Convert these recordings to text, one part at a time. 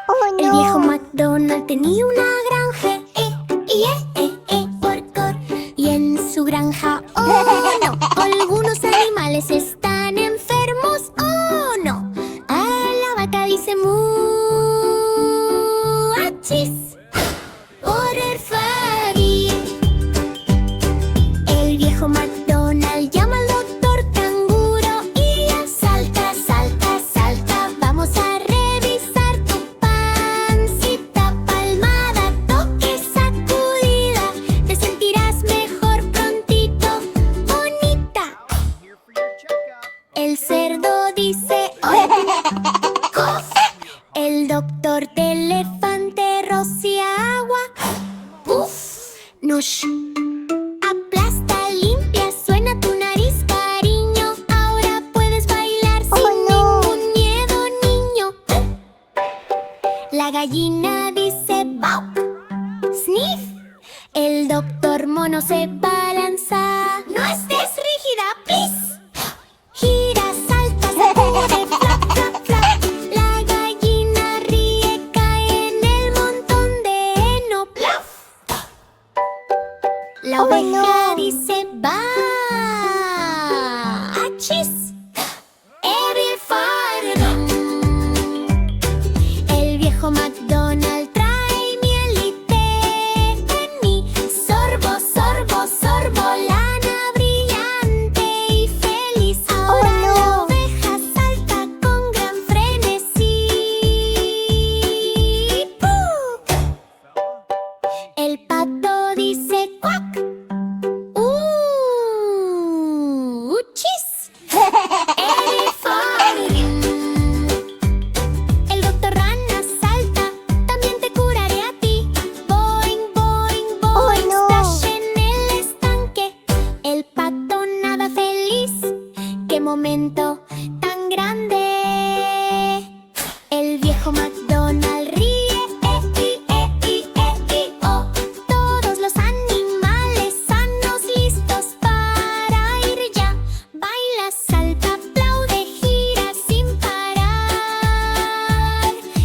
Oh, El no. viejo McDonald tenía una granja, porcor. Y en su granja, oh no, algunos animales están enfermos, oh no. La vaca dice mu, achis, por el fagui. El viejo McDonald llama al doctor canguro y ya salta, salta, salta. Vamos a revisar tu pancita, palmada, toque, sacudida. Te sentirás mejor prontito, bonita. El cerdo dice ¡oh! ¡Cof! El doctor de elefante rocía agua. ¡Uf! ¡Nush! Aplasta, limpia, suena tu nariz, cariño. Ahora puedes bailar sin no. ningún miedo, niño. La gallina dice ¡bau! ¡Sniff! El doctor mono se balanza. ¡No estés rígida, please! Gira, salta, sacude, flap, flap, flap. La gallina ríe, cae en el montón de heno. ¡Plaf! La Oh, oveja no. dice ¡va! ¡Achis! Every farm. El viejo McDonald trae miel y té en mí. Sorbo, sorbo, sorbo, lana brillante y feliz. Ahora no. la oveja salta con gran frenesí. ¡Puu! El pato dice ¡cuac! ¡Chis! El doctor rana salta, también te curaré a ti. Boing, boing, boing, no. splash en el estanque. El pato nada feliz, qué momento tan grande. El viejo McDonald ríe, oh. Todos los animales sanos, listos para ir ya. Baila, salta, aplaude, gira sin parar.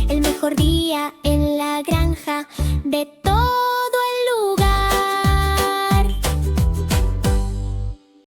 El mejor día en la granja de